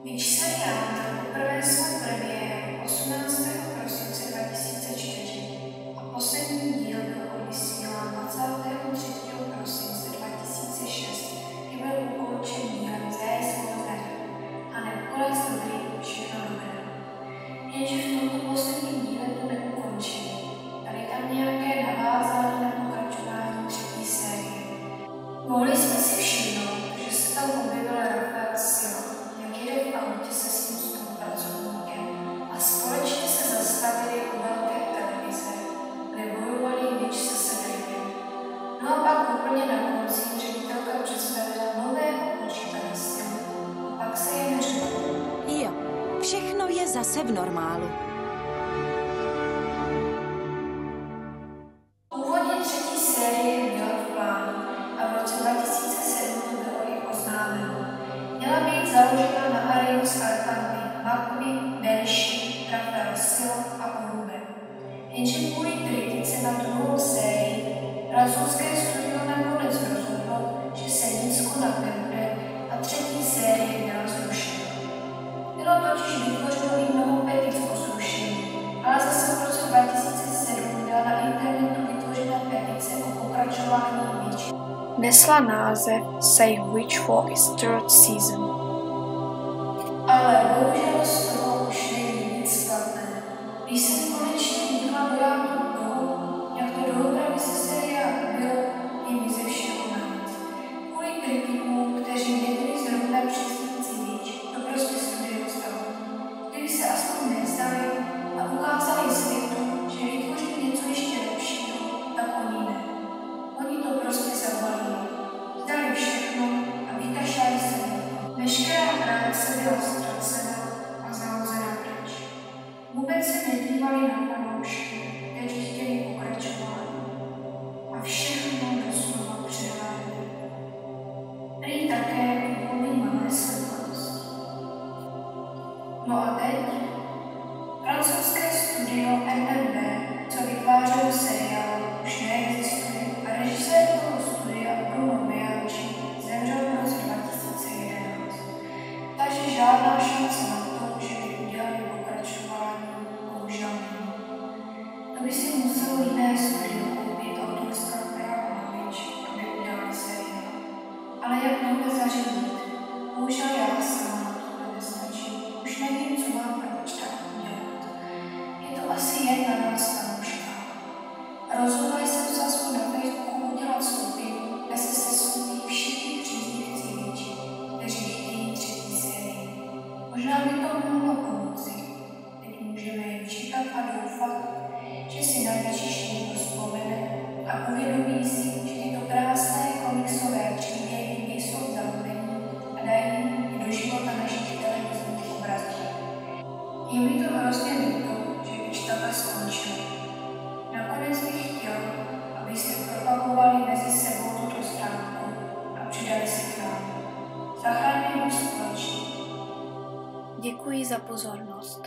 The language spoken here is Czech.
Witch seriál měl poprvé svou premiéru 18. prosince 2004 a poslední díl byl odvysílán 23. prosince 2006, kdy byl ukončen dílem Zé Zem a nekonec dobrý, všechno dobré. Jenže v tomto posledním díle to neukončili. Tady tam nějaké navázání na pokračování třetí série. Mohli jsme si všimnout, že se tam objevil Rafael Sila, jak jede v autě se svým spolupracovníkem a společně se zastavili u velké televize, kde bojovali Witch se Cedricem. No a pak úplně na konci ředitelka představila nového počítače a pak se jen řekl. Jo, všechno je zase v normálu. Původně třetí série měla v plánu a v roce 2007 to bylo i oznámeno. Měla být založena na Arius Arcanvi, Makovi, Benši, Rafael Silo a Orube. Jenže kvůli kritice na druhou sérii francouzské studio nakonec rozhodlo, že se nic konat nebude a třetí série byla zrušena. Bylo totiž vytvořeno i mnoho petic o zrušení, ale zase v roce 2007 byla na internetu vytvořena petice o pokračování Witch. Nesla název Save Witch for its third season. Ale bohužel z toho už není nic slavné. Když jsem konečně viděla dojátku toho, jak to doopravdy se seriál byl, je mi ze všeho navíc. Kvůli kritikům, kteří nebyli zrovna příznivci Witch, to prostě studio stalo. Kdyby se aspoň nevzdali a ukázali světu, že vytvoří něco ještě lepšího, tak oni ne. Oni to prostě zabalili. Zdali všechno a vykašlali se na to. Veškerá práce byla ztracena a zahozena pryč. Vůbec se nedívali na fanoušky, kteří chtěli pokračování. A všechno doslova přehlédli. Prý také kvůli malé sledovanosti. No a teď? Francouzské studio MMB, co vytvářelo seriál, už neexistuje a režisér toho studia Bruno Bianchi zemřel v roce 2011. Takže žádná šance na to, že by udělali pokračování, bohužel není. To by si muselo jiné studio koupit autorská práva na Witch, aby udělali seriál. Ale jak tohle zařídit? Bohužel já sama na tohle nestačím. Už nevím, co mám pro čtát udělat. Je to asi jen na nás fanouškách. Rozhodla jsem se aspoň na Facebooku udělat skupinu, kde se seskupují všichni příznivci Witch, kteří chtějí třetí sérii. Možná by to mohlo pomoci. Teď můžeme jen čekat a doufat, že si na Witch někdo vzpomene a uvědomí si, že tyto krásné komiksové příběhy nejsou zalubení a dají i do života našich televizních obrazů. Je mi to hrozně líto, že Witch takhle skončila. Nakonec bych chtěl, abyste propagovali mezi sebou tuto stránku a přidali se k nám. Zachraňme Witch společně. Děkuji za pozornost.